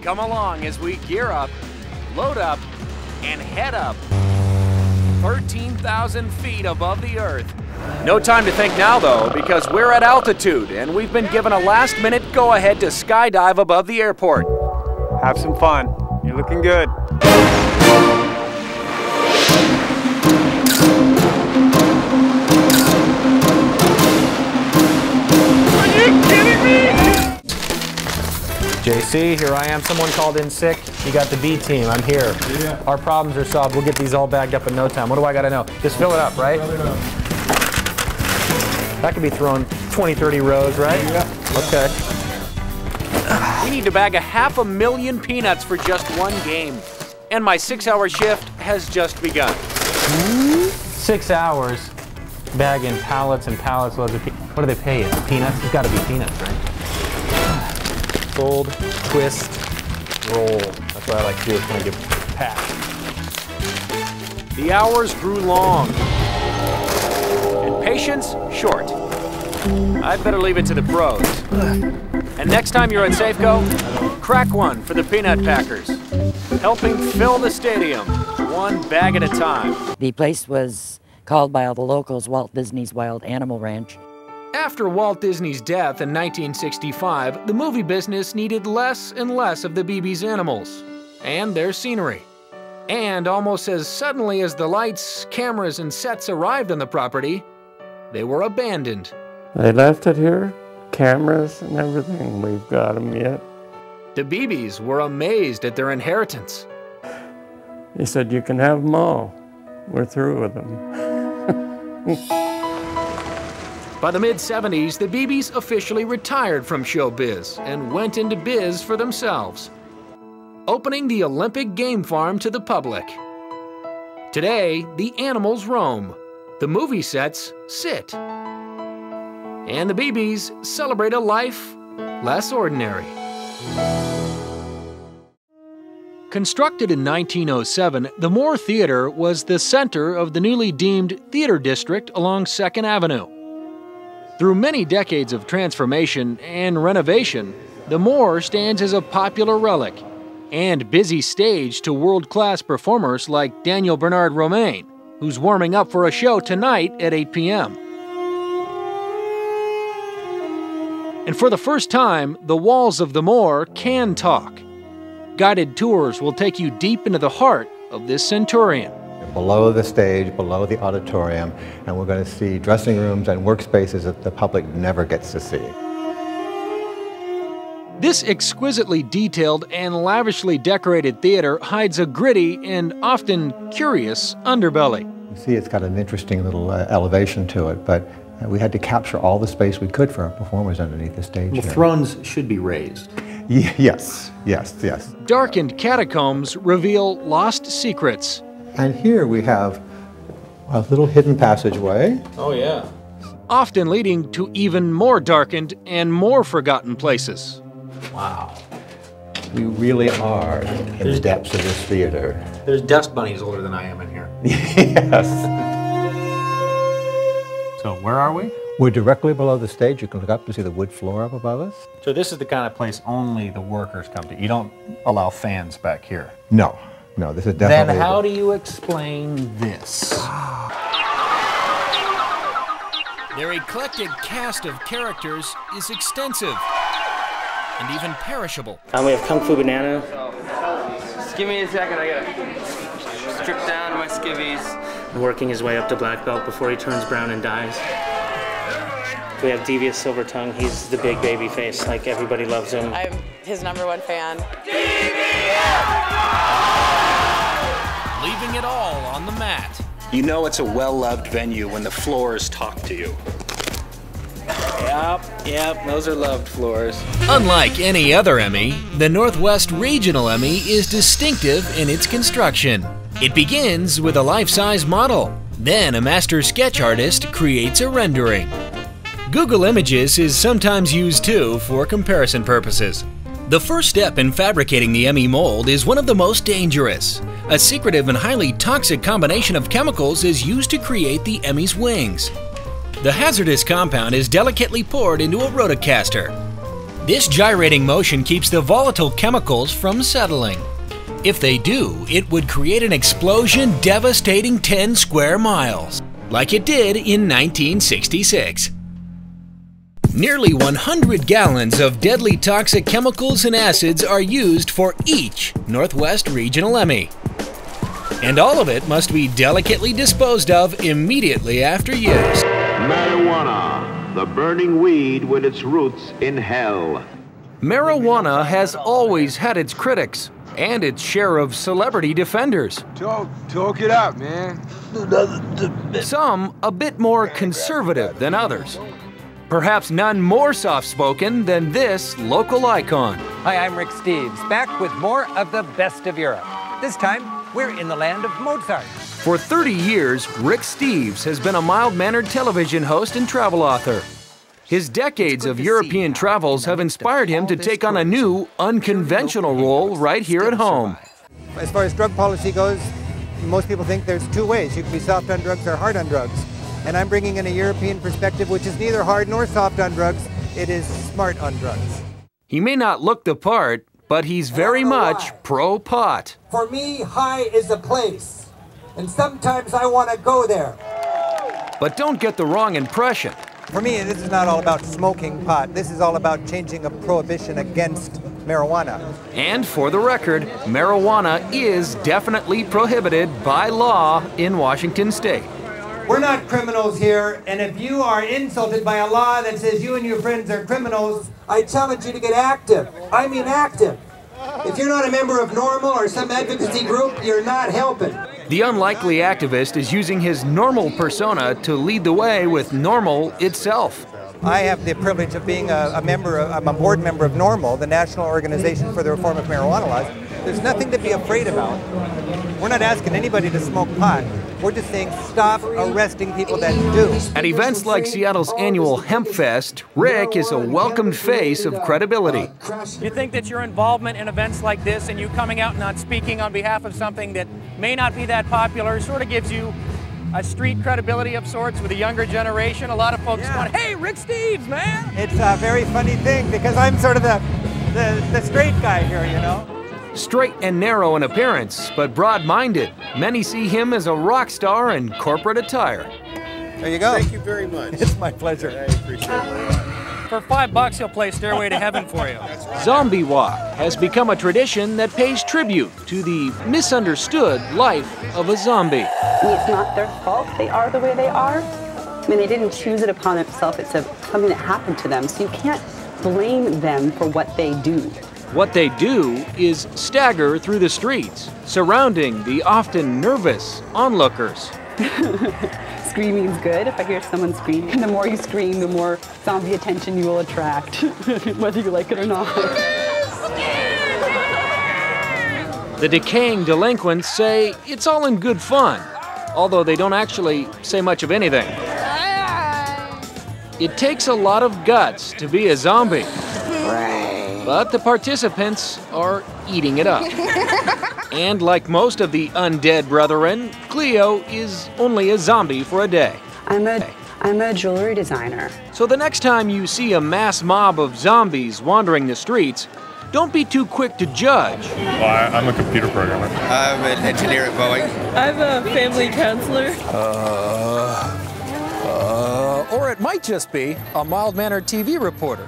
come along as we gear up, load up, and head up 13,000 feet above the earth. No time to think now, though, because we're at altitude and we've been given a last-minute go-ahead to skydive above the airport. Have some fun. You're looking good. Are you kidding me? JC, here I am. Someone called in sick. You got the B team. I'm here. Yeah. Our problems are solved. We'll get these all bagged up in no time. What do I got to know? Just fill it up, right? Fill it up. That could be thrown 20, 30 rows, right? Yeah. Okay. We need to bag 500,000 peanuts for just one game. And my 6-hour shift has just begun. 6 hours bagging pallets and pallets loads of peanuts. What do they pay you? Peanuts? It's got to be peanuts, right? Fold, twist, roll. That's what I like to do. It's going to get packed. The hours grew long. And patience short. I'd better leave it to the pros. And next time you're at Safeco, crack one for the peanut packers, helping fill the stadium, one bag at a time. The place was called by all the locals Walt Disney's Wild Animal Ranch. After Walt Disney's death in 1965, the movie business needed less and less of the BB's animals and their scenery. And almost as suddenly as the lights, cameras, and sets arrived on the property, they were abandoned. They left it here, cameras and everything. We've got them yet. The BBs were amazed at their inheritance. He said, "You can have them all. We're through with them." By the mid-70s, the BBs officially retired from showbiz and went into biz for themselves, opening the Olympic Game Farm to the public. Today, the animals roam, the movie sets sit, and the BBs celebrate a life less ordinary. Constructed in 1907, the Moore Theater was the center of the newly deemed theater district along 2nd Avenue. Through many decades of transformation and renovation, the Moore stands as a popular relic and busy stage to world-class performers like Daniel Bernard Romaine, who's warming up for a show tonight at 8 p.m. And for the first time, the walls of the Moore can talk. Guided tours will take you deep into the heart of this centurion. Below the stage, below the auditorium, and we're going to see dressing rooms and workspaces that the public never gets to see. This exquisitely detailed and lavishly decorated theater hides a gritty and often curious underbelly. You see it's got an interesting little elevation to it, but we had to capture all the space we could for our performers underneath the stage. Well, thrones should be raised. Yes. Darkened catacombs reveal lost secrets. And here we have a little hidden passageway. Oh, yeah. Often leading to even more darkened and more forgotten places. Wow. We really are in the depths of this theater. There's dust bunnies older than I am in here. Yes. So where are we? We're directly below the stage. You can look up and see the wood floor up above us. So this is the kind of place only the workers come to. You don't allow fans back here. No, this is definitely... Then how do you explain this? Their eclectic cast of characters is extensive and even perishable. We have Kung Fu Banana. Just give me a second, I gotta strip down my skivvies. Working his way up to black belt before he turns brown and dies. We have Devious Silver Tongue. He's the big baby face, like everybody loves him. I'm his #1 fan. Leaving it all on the mat. You know it's a well-loved venue when the floors talk to you. Yep, those are loved floors. Unlike any other Emmy, the Northwest Regional Emmy is distinctive in its construction. It begins with a life-size model. Then a master sketch artist creates a rendering. Google Images is sometimes used too for comparison purposes. The first step in fabricating the Emmy mold is one of the most dangerous. A secretive and highly toxic combination of chemicals is used to create the Emmy's wings. The hazardous compound is delicately poured into a rotocaster. This gyrating motion keeps the volatile chemicals from settling. If they do, it would create an explosion devastating 10 square miles, like it did in 1966. Nearly 100 gallons of deadly toxic chemicals and acids are used for each Northwest Regional Emmy. And all of it must be delicately disposed of immediately after use. Marijuana, the burning weed with its roots in hell. Marijuana has always had its critics and its share of celebrity defenders. Talk it out, man. Some a bit more conservative than others. Perhaps none more soft-spoken than this local icon. Hi, I'm Rick Steves, back with more of the best of Europe. This time, we're in the land of Mozart. For 30 years, Rick Steves has been a mild-mannered television host and travel author. His decades of European travels have inspired him to take on a new, unconventional role right here at home. As far as drug policy goes, most people think there's two ways. You can be soft on drugs or hard on drugs. And I'm bringing in a European perspective which is neither hard nor soft on drugs. It is smart on drugs. He may not look the part, but he's very much pro-pot. For me, high is a place, and sometimes I want to go there. But don't get the wrong impression. For me, this is not all about smoking pot. This is all about changing a prohibition against marijuana. And for the record, marijuana is definitely prohibited by law in Washington State. We're not criminals here, and if you are insulted by a law that says you and your friends are criminals, I challenge you to get active. I mean active. If you're not a member of NORML or some advocacy group, you're not helping. The unlikely activist is using his normal persona to lead the way with NORML itself. I have the privilege of being I'm a board member of NORML, the National Organization for the Reform of Marijuana Laws. There's nothing to be afraid about. We're not asking anybody to smoke pot. We're just saying stop arresting people that do. At events like Seattle's annual Hemp Fest, Rick is a welcomed face of credibility. You think that your involvement in events like this and you coming out and not speaking on behalf of something that may not be that popular sort of gives you a street credibility of sorts with a younger generation? A lot of folks going, hey, Rick Steves, man! It's a very funny thing because I'm sort of the straight guy here, you know? Straight and narrow in appearance, but broad-minded. Many see him as a rock star in corporate attire. There you go. Thank you very much. It's my pleasure. I appreciate it. For $5, he'll play Stairway to Heaven for you. Zombie Walk has become a tradition that pays tribute to the misunderstood life of a zombie. It's not their fault they are the way they are. I mean, they didn't choose it upon themselves. It's something that happened to them, so you can't blame them for what they do. What they do is stagger through the streets, surrounding the often nervous onlookers. Screaming's good. If I hear someone screaming, the more you scream, the more zombie attention you will attract, whether you like it or not. The decaying delinquents say it's all in good fun, although they don't actually say much of anything. It takes a lot of guts to be a zombie. But the participants are eating it up. And like most of the undead brethren, Cleo is only a zombie for a day. I'm a jewelry designer. So the next time you see a mass mob of zombies wandering the streets, don't be too quick to judge. Well, I'm a computer programmer. I'm an engineer at Boeing. I'm a family counselor. Or it might just be a mild-mannered TV reporter.